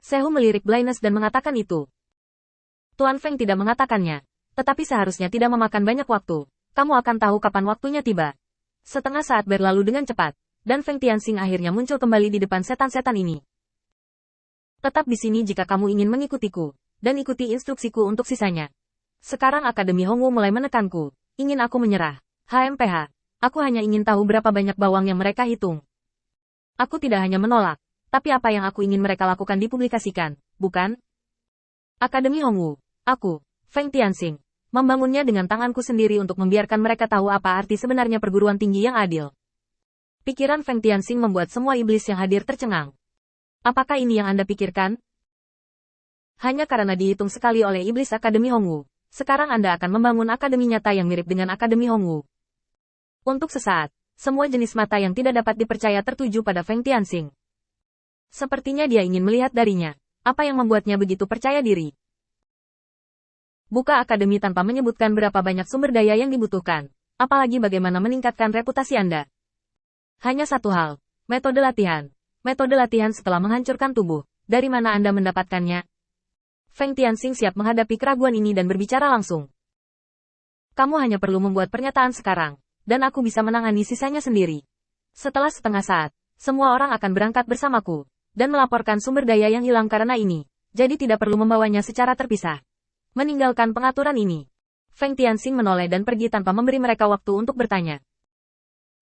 Sehu melirik Blindness dan mengatakan itu. Tuan Feng tidak mengatakannya. Tetapi seharusnya tidak memakan banyak waktu. Kamu akan tahu kapan waktunya tiba. Setengah saat berlalu dengan cepat. Dan Feng Tianxing akhirnya muncul kembali di depan setan-setan ini. Tetap di sini jika kamu ingin mengikutiku. Dan ikuti instruksiku untuk sisanya. Sekarang Akademi Hongwu mulai menekanku. Ingin aku menyerah. HMPH. Aku hanya ingin tahu berapa banyak bawang yang mereka hitung. Aku tidak hanya menolak. Tapi apa yang aku ingin mereka lakukan dipublikasikan, bukan? Akademi Hongwu. Aku, Feng Tianxing. Membangunnya dengan tanganku sendiri untuk membiarkan mereka tahu apa arti sebenarnya perguruan tinggi yang adil. Pikiran Feng Tianxing membuat semua iblis yang hadir tercengang. Apakah ini yang Anda pikirkan? Hanya karena dihitung sekali oleh iblis Akademi Hongwu, sekarang Anda akan membangun akademi nyata yang mirip dengan Akademi Hongwu. Untuk sesaat, semua jenis mata yang tidak dapat dipercaya tertuju pada Feng Tianxing. Sepertinya dia ingin melihat darinya, apa yang membuatnya begitu percaya diri. Buka akademi tanpa menyebutkan berapa banyak sumber daya yang dibutuhkan, apalagi bagaimana meningkatkan reputasi Anda. Hanya satu hal, metode latihan. Metode latihan setelah menghancurkan tubuh, dari mana Anda mendapatkannya? Feng Tianxing siap menghadapi keraguan ini dan berbicara langsung. Kamu hanya perlu membuat pernyataan sekarang, dan aku bisa menangani sisanya sendiri. Setelah setengah saat, semua orang akan berangkat bersamaku, dan melaporkan sumber daya yang hilang karena ini, jadi tidak perlu membawanya secara terpisah. Meninggalkan pengaturan ini. Feng Tianxing menoleh dan pergi tanpa memberi mereka waktu untuk bertanya.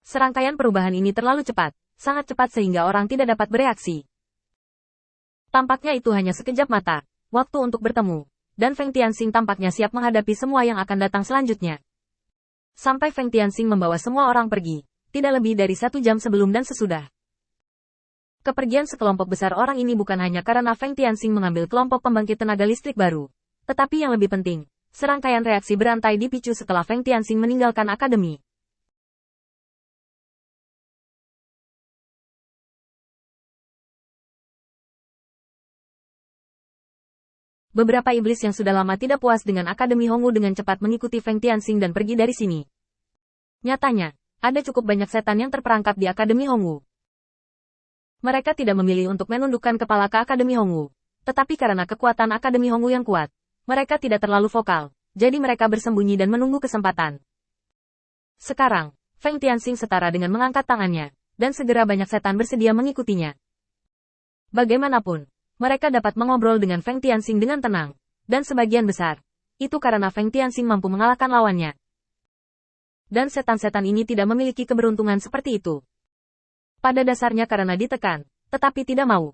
Serangkaian perubahan ini terlalu cepat, sangat cepat sehingga orang tidak dapat bereaksi. Tampaknya itu hanya sekejap mata, waktu untuk bertemu, dan Feng Tianxing tampaknya siap menghadapi semua yang akan datang selanjutnya. Sampai Feng Tianxing membawa semua orang pergi, tidak lebih dari 1 jam sebelum dan sesudah. Kepergian sekelompok besar orang ini bukan hanya karena Feng Tianxing mengambil kelompok pembangkit tenaga listrik baru. Tetapi yang lebih penting, serangkaian reaksi berantai dipicu setelah Feng Tianxing meninggalkan akademi. Beberapa iblis yang sudah lama tidak puas dengan Akademi Hongwu dengan cepat mengikuti Feng Tianxing dan pergi dari sini. Nyatanya, ada cukup banyak setan yang terperangkap di Akademi Hongwu. Mereka tidak memilih untuk menundukkan kepala ke Akademi Hongwu. Tetapi karena kekuatan Akademi Hongwu yang kuat, mereka tidak terlalu vokal, jadi mereka bersembunyi dan menunggu kesempatan. Sekarang, Feng Tianxing setara dengan mengangkat tangannya, dan segera banyak setan bersedia mengikutinya. Bagaimanapun, mereka dapat mengobrol dengan Feng Tianxing dengan tenang, dan sebagian besar, itu karena Feng Tianxing mampu mengalahkan lawannya. Dan setan-setan ini tidak memiliki keberuntungan seperti itu. Pada dasarnya karena ditekan, tetapi tidak mau.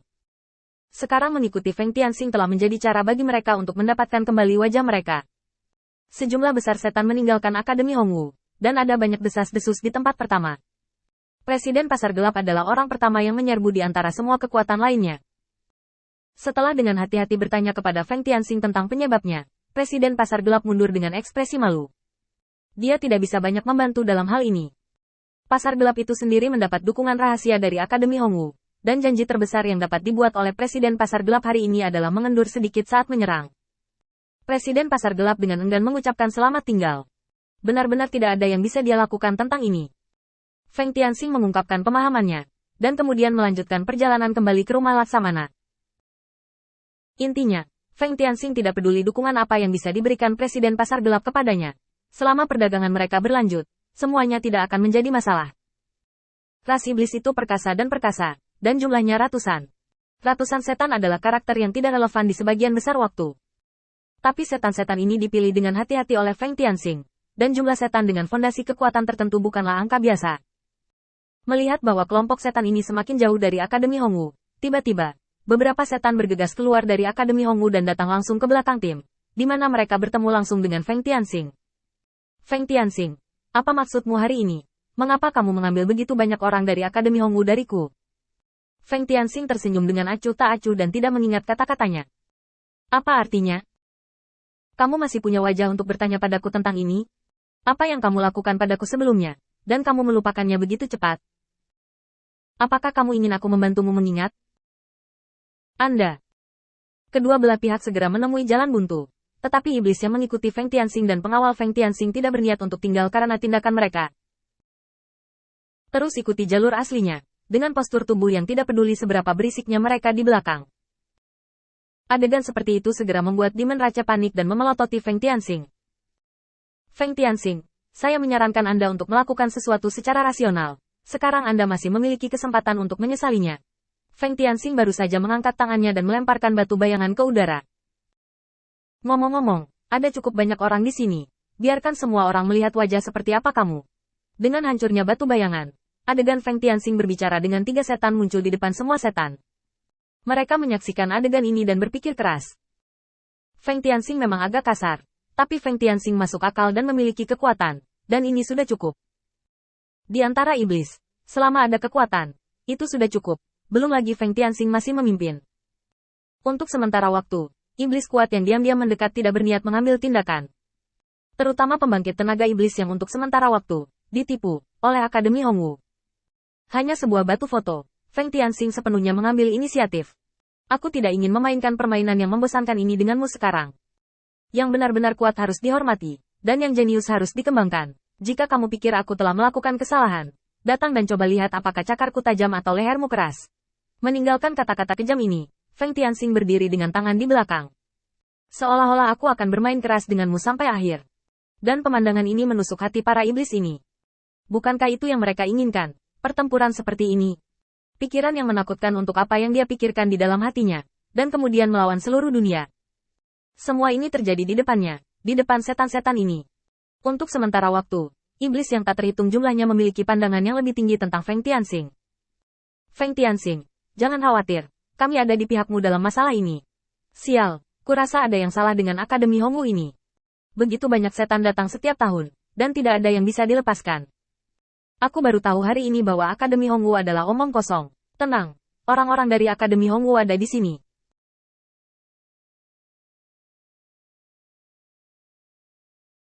Sekarang mengikuti Feng Tianxing telah menjadi cara bagi mereka untuk mendapatkan kembali wajah mereka. Sejumlah besar setan meninggalkan Akademi Hongwu, dan ada banyak desas-desus di tempat pertama. Presiden Pasar Gelap adalah orang pertama yang menyerbu di antara semua kekuatan lainnya. Setelah dengan hati-hati bertanya kepada Feng Tianxing tentang penyebabnya, Presiden Pasar Gelap mundur dengan ekspresi malu. Dia tidak bisa banyak membantu dalam hal ini. Pasar Gelap itu sendiri mendapat dukungan rahasia dari Akademi Hongwu. Dan janji terbesar yang dapat dibuat oleh Presiden Pasar Gelap hari ini adalah mengendur sedikit saat menyerang. Presiden Pasar Gelap dengan enggan mengucapkan selamat tinggal. Benar-benar tidak ada yang bisa dia lakukan tentang ini. Feng Tianxing mengungkapkan pemahamannya, dan kemudian melanjutkan perjalanan kembali ke rumah Laksamana. Intinya, Feng Tianxing tidak peduli dukungan apa yang bisa diberikan Presiden Pasar Gelap kepadanya. Selama perdagangan mereka berlanjut, semuanya tidak akan menjadi masalah. Ras iblis itu perkasa dan perkasa. Dan jumlahnya ratusan. Ratusan setan adalah karakter yang tidak relevan di sebagian besar waktu. Tapi setan-setan ini dipilih dengan hati-hati oleh Feng Tianxing, dan jumlah setan dengan fondasi kekuatan tertentu bukanlah angka biasa. Melihat bahwa kelompok setan ini semakin jauh dari Akademi Hongwu, tiba-tiba, beberapa setan bergegas keluar dari Akademi Hongwu dan datang langsung ke belakang tim, di mana mereka bertemu langsung dengan Feng Tianxing. Feng Tianxing, apa maksudmu hari ini? Mengapa kamu mengambil begitu banyak orang dari Akademi Hongwu dariku? Feng Tianxing tersenyum dengan acuh tak acuh dan tidak mengingat kata-katanya. Apa artinya? Kamu masih punya wajah untuk bertanya padaku tentang ini? Apa yang kamu lakukan padaku sebelumnya, dan kamu melupakannya begitu cepat? Apakah kamu ingin aku membantumu mengingat? Anda. Kedua belah pihak segera menemui jalan buntu. Tetapi iblis yang mengikuti Feng Tianxing dan pengawal Feng Tianxing tidak berniat untuk tinggal karena tindakan mereka. Terus ikuti jalur aslinya. Dengan postur tubuh yang tidak peduli seberapa berisiknya mereka di belakang. Adegan seperti itu segera membuat Demon Raja panik dan memelototi Feng Tianxing. Feng Tianxing, saya menyarankan Anda untuk melakukan sesuatu secara rasional. Sekarang Anda masih memiliki kesempatan untuk menyesalinya. Feng Tianxing baru saja mengangkat tangannya dan melemparkan batu bayangan ke udara. Ngomong-ngomong, ada cukup banyak orang di sini. Biarkan semua orang melihat wajah seperti apa kamu. Dengan hancurnya batu bayangan, adegan Feng Tianxing berbicara dengan 3 setan muncul di depan semua setan. Mereka menyaksikan adegan ini dan berpikir keras. Feng Tianxing memang agak kasar, tapi Feng Tianxing masuk akal dan memiliki kekuatan, dan ini sudah cukup. Di antara iblis, selama ada kekuatan, itu sudah cukup, belum lagi Feng Tianxing masih memimpin. Untuk sementara waktu, iblis kuat yang diam-diam mendekat tidak berniat mengambil tindakan. Terutama pembangkit tenaga iblis yang untuk sementara waktu, ditipu, oleh Akademi Hongwu. Hanya sebuah batu foto. Feng Tianxing sepenuhnya mengambil inisiatif. Aku tidak ingin memainkan permainan yang membosankan ini denganmu sekarang. Yang benar-benar kuat harus dihormati, dan yang jenius harus dikembangkan. Jika kamu pikir aku telah melakukan kesalahan, datang dan coba lihat apakah cakarku tajam atau lehermu keras. Meninggalkan kata-kata kejam ini, Feng Tianxing berdiri dengan tangan di belakang. Seolah-olah aku akan bermain keras denganmu sampai akhir. Dan pemandangan ini menusuk hati para iblis ini. Bukankah itu yang mereka inginkan? Pertempuran seperti ini. Pikiran yang menakutkan untuk apa yang dia pikirkan di dalam hatinya, dan kemudian melawan seluruh dunia. Semua ini terjadi di depannya, di depan setan-setan ini. Untuk sementara waktu, iblis yang tak terhitung jumlahnya memiliki pandangan yang lebih tinggi tentang Feng Tianxing. Feng Tianxing, jangan khawatir, kami ada di pihakmu dalam masalah ini. Sial, kurasa ada yang salah dengan Akademi Hongwu ini. Begitu banyak setan datang setiap tahun, dan tidak ada yang bisa dilepaskan. Aku baru tahu hari ini bahwa Akademi Hongwu adalah omong kosong. Tenang, orang-orang dari Akademi Hongwu ada di sini.